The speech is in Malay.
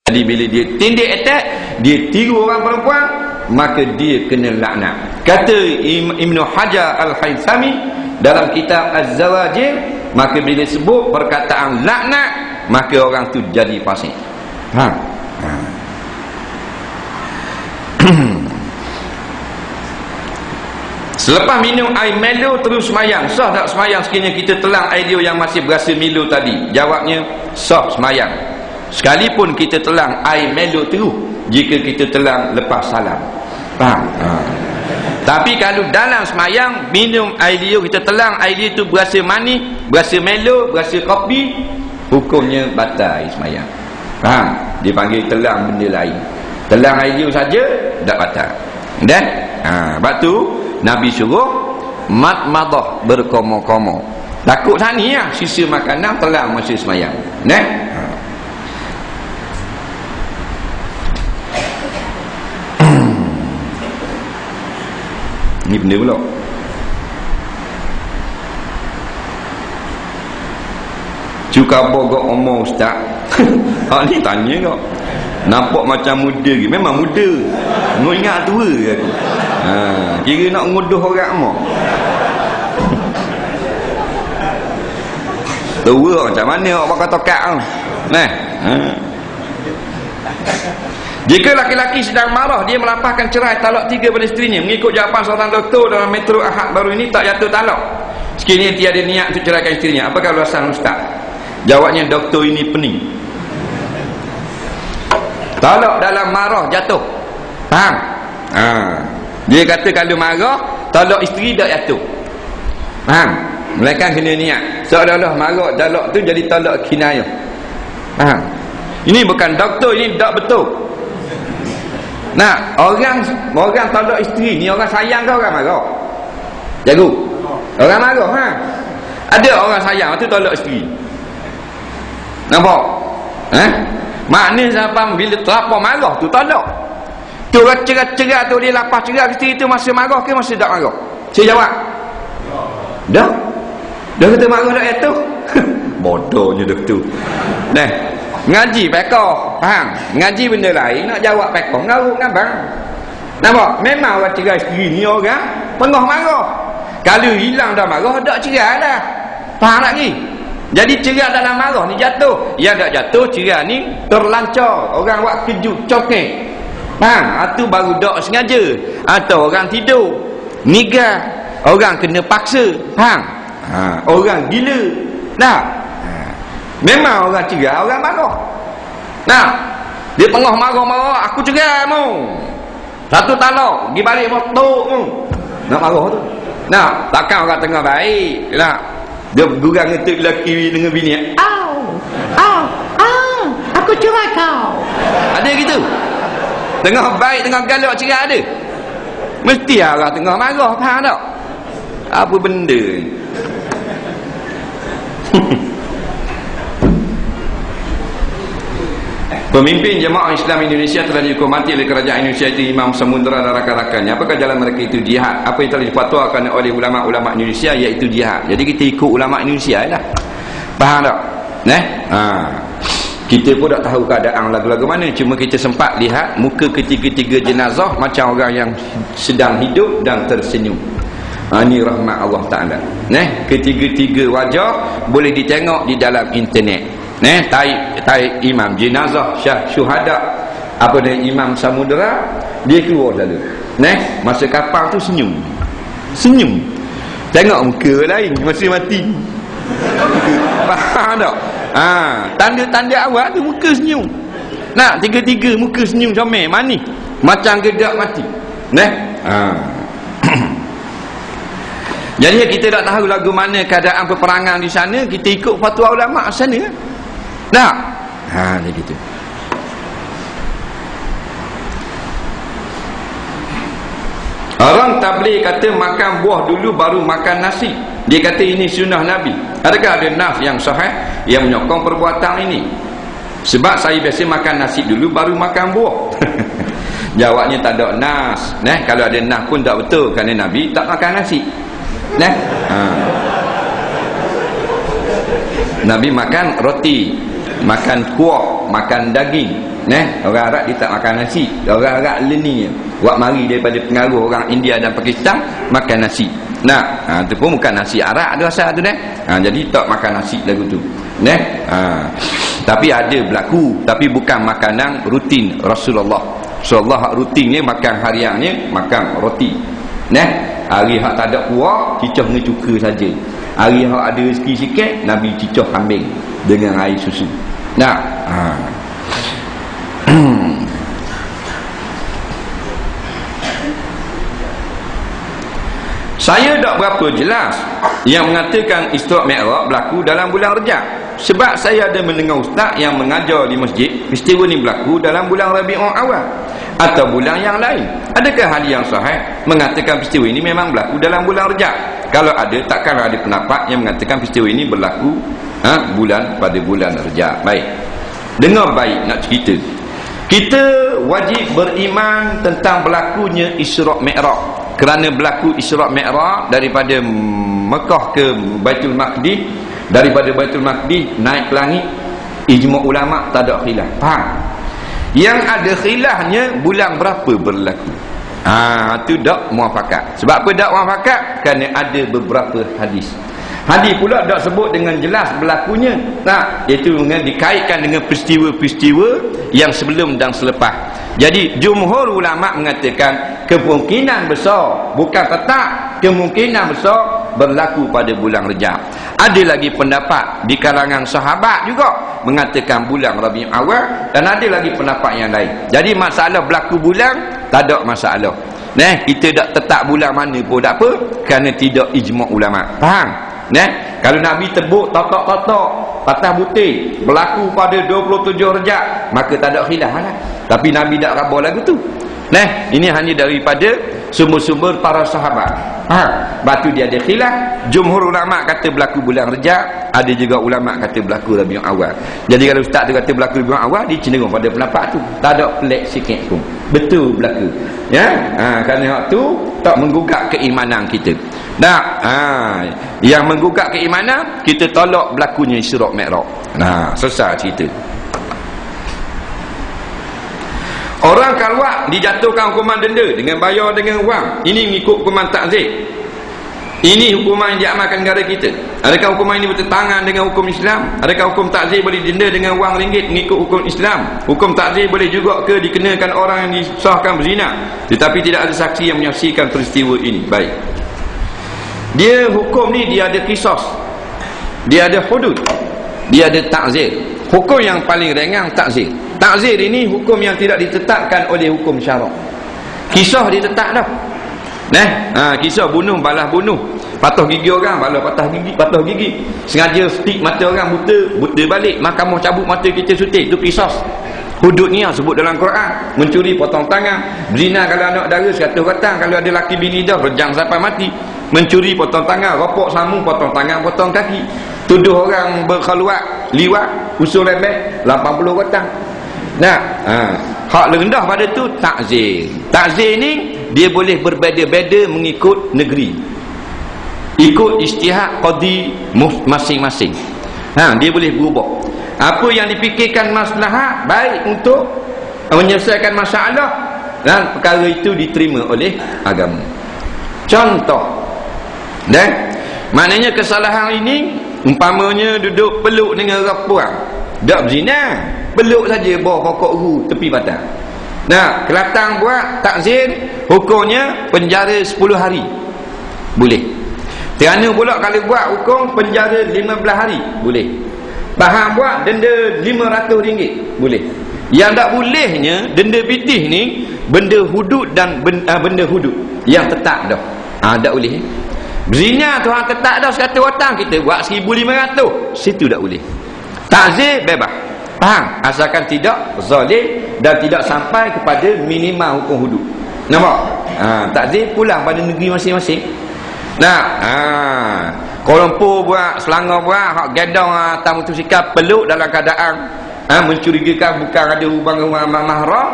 Jadi bila dia tindik attack, dia tiru orang perempuan, maka dia kena laknat. Kata Ibn Hajar Al-Haythami dalam kitab Az-Zawajir, maka bila sebut perkataan laknat, maka orang tu jadi fasik. Selepas minum air Milo terus semayang, sah tak semayang sekiranya kita telan air dia yang masih berasa Milo tadi? Jawabnya sah semayang, sekalipun kita telan air Milo terus, jika kita telan lepas salam. Faham? Tapi kalau dalam semayang minum air dia, kita telan air dia tu berasa manis, berasa Milo, berasa kopi, hukumnya batal air semayang. Faham? Dipanggil telan benda lain. Telan air dia saja tak batal. Dah? Sebab tu Nabi suruh mat-madah, berkomo-komo. Takut tani lah, sisa makanan telan masa semayang. Nah? Ni benda pula. Cuka bogok omong ustaz. Ni tanya kau. Nampak macam muda ke? Memang muda. Mu ingat tua ke aku? Kira nak nguduh orang mah. Tua macam mana awak pakai tokak tu? Nah. Jika laki-laki sedang marah, dia melapaskan cerai talak 3 pada isterinya, mengikut jawapan seorang doktor dalam Metro Ahad baru ini, tak jatuh talak. Sekiranya tiada niat untuk ceraikan isterinya, apakah ulasan ustaz? Jawabnya, doktor ini pening. Talak dalam marah jatuh. Faham? Dia kata kalau marah, talak isteri tak jatuh. Faham? Melainkan kena niat. Seolah-olah marah talak tu jadi talak kinayah. Faham? Ini bukan doktor, ini tak betul. Nah, orang talak isteri ni orang sayang ke orang marah? Jago. Orang marah ha. Ada orang sayang tu talak isteri. Nampak? Maknanya siapa bila terlampau marah tu talak. Tu orang cerai tu, dia lapar cerai isteri tu masa marah ke masa tak marah? Saya jawab. Dah. Dah kata marah dah itu. Bodohnya doktor. Nah, ngaji pekoh, faham? Ngaji benda lain, nak jawab pekoh ngaruk ngabang. Nampak? Memang orang cerai isteri ni orang tengah marah. Kalau hilang dah marah, dak cerai dah. Faham tak ni? Jadi cerai dalam marah ni jatuh. Yang tak jatuh cerai ni terlancar. Orang buat kejut, cokek. Faham? Itu baru dak sengaja. Atau orang tidur, nigar, orang kena paksa. Faham? Orang gila. Nah, memang orang cerai, orang marah. Nah, dia tengah marah-marah, aku cerai mu. Satu talak, pergi balik motor mu. Nak marah tu. Nah, takkan orang tengah baik. Nah, dia gurang ngetuk lelaki dengan bini. Aku cerai kau. Ada gitu? Tengah baik, tengah galak cerai ada? Mesti orang tengah marah, faham tak? Apa benda ni? Pemimpin Jemaah Islam Indonesia telah dihukum mati oleh kerajaan Indonesia itu Imam Samudera dan rakan-rakannya. Apakah jalan mereka itu? Jihad. Apa yang telah difatwakan oleh ulama-ulama Indonesia iaitu jihad. Jadi kita ikut ulama Indonesia lah. Faham tak? Kita pun tak tahu keadaan lagu-lagu mana, cuma kita sempat lihat muka ketiga-tiga jenazah macam orang yang sedang hidup dan tersenyum. Ini rahmat Allah Ta'ala. Ketiga-tiga wajah boleh ditengok di dalam internet. Taib imam jenazah syuhada, apa dia, Imam Samudera, dia keluar lalu. Masa kapal tu senyum. Tengok muka lain masih mati. Faham tak? Tanda-tanda awal tu muka senyum. Nah, tiga-tiga muka senyum comel, manis, macam gedak mati. Jadi kita tak tahu lagu mana keadaan peperangan di sana, kita ikut fatwa ulama sana. Nah, ni gitu. Orang tabligh kata makan buah dulu baru makan nasi. Dia kata ini sunnah Nabi. Adakah ada nas yang sahih yang menyokong perbuatan ini? Sebab saya biasa makan nasi dulu baru makan buah. Jawabnya tak ada nas. Kalau ada nas pun tak betul, kerana Nabi tak makan nasi. Nabi makan roti, makan kuah, makan daging. Orang Arab dia tak makan nasi. Orang Arab ni buat mari daripada pengaruh orang India dan Pakistan makan nasi. Tu pun bukan nasi Arab ada asal tu jadi tak makan nasi lagu tu. Tapi ada berlaku, tapi bukan makanan rutin Rasulullah. Rasulullah rutinnya makan hariannya makan roti. Hari hak tak ada kuah, cicah dengan cuka saja. Hari hak ada rezeki sikit, Nabi cicah kambing dengan air susu. Saya tak berapa jelas yang mengatakan Isra' Mi'raj berlaku dalam bulan Rejab. Sebab saya ada mendengar ustaz yang mengajar di masjid peristiwa ni berlaku dalam bulan Rabiul Awal atau bulan yang lain. Adakah hadis yang sahih mengatakan peristiwa ini memang berlaku dalam bulan Rejab? Kalau ada, takkan ada pendapat yang mengatakan peristiwa ini berlaku pada bulan Rejab. Baik. Dengar baik nak cerita. Kita wajib beriman tentang berlakunya Isra' Mi'raj. Kerana berlaku Isra' Mi'raj daripada Mekah ke Baitul Maqdis, daripada Baitul Maqdis naik ke langit, ijma' ulama' tak ada khilaf. Faham? Yang ada khilafnya bulan berapa berlaku. Itu tak muafakat. Sebab apa tak muafakat? Kerana ada beberapa hadis. Hadis pula tak sebut dengan jelas berlakunya. Iaitu dikaitkan dengan peristiwa-peristiwa yang sebelum dan selepas. Jadi jumhur ulama mengatakan kemungkinan besar, bukan tetap, kemungkinan besar berlaku pada bulan Rejab. Ada lagi pendapat di kalangan sahabat juga mengatakan bulan Rabiul Awal, dan ada lagi pendapat yang lain. Jadi masalah berlaku bulan tak ada masalah. Kita tak tetap bulan mana pun tak apa, kerana tidak ijma' ulama. Faham? Kalau Nabi tebuk tatak-tatak patah butir berlaku pada 27 Rejab, maka tak ada khilaf lah. Tapi Nabi tak rabah lagu tu. Ini hanya daripada sumber-sumber para sahabat. Batu dia ada khilaf. Jumhur ulama kata berlaku bulan Rejab, ada juga ulama kata berlaku Rabiul Awal. Jadi kalau ustaz tu kata berlaku Rabiul Awal, dia cenderung pada pendapat tu. Tak ada pelik sikit pun. Betul berlaku. Kerana hak tu tak menggugat keimanan kita. Yang menggugat keimanan, kita tolak berlakunya Isra' Mi'raj. Selesai cerita. Orang kalwak dijatuhkan hukuman denda dengan bayar dengan wang. Ini mengikut hukuman takzir. Ini hukuman yang diamalkan negara kita. Adakah hukuman ini bertentangan dengan hukum Islam? Adakah hukum takzir boleh denda dengan wang ringgit mengikut hukum Islam? Hukum takzir boleh juga ke dikenakan orang yang disahkan berzina tetapi tidak ada saksi yang menyaksikan peristiwa ini? Baik. Dia hukum ni, dia ada qisas, dia ada hudud, dia ada takzir. Hukum yang paling ringan takzir. Takzir ini hukum yang tidak ditetapkan oleh hukum syarak. Kisah ditetap dah. Kisah bunuh balas bunuh, patah gigi orang balas patah gigi, sengaja stick mata orang buta balik, mahkamah cabut mata kita sutik. Itu kisah. Hudud ni yang sebut dalam Quran. Mencuri potong tangan, berzina kalau anak dara 100 batang, kalau ada laki bini dah rejam sampai mati. Mencuri potong tangan, rokok samu potong tangan potong kaki, tuduh orang berkhaluat liwat usul lebek 80 batang. Hak rendah pada tu takzir. Takzir ni dia boleh berbeza-beza mengikut negeri, ikut ijtihad qadi masing-masing. Dia boleh berubah. Apa yang dipikirkan maslahat baik untuk menyelesaikan masalah, dan perkara itu diterima oleh agama. Contoh, maknanya kesalahan ini umpamanya duduk peluk dengan orang puan, tak berzina, peluk saja bawah pokok ru tepi batang. Kelatang buat takzir, hukumnya penjara 10 hari. Boleh. Kerana pula kalau buat hukum penjara 15 hari. Boleh. Bahang buat denda RM500. Boleh. Yang tak bolehnya denda pitih ni benda hudud dan benda hudud yang tetap dah. Tak boleh. Berzina Tuhan tetap dah 100 batang, kita buat 1,500. Situ tak boleh. Takzir bebas. Faham? Asalkan tidak zalim dan tidak sampai kepada minimal hukum hudud. Nampak? Takzir pulang pada negeri masing-masing. Kuala Lumpur buat, Selangor buat, hak gedong tamu tu sikap peluk dalam keadaan mencurigakan bukan ada hubungan mahram,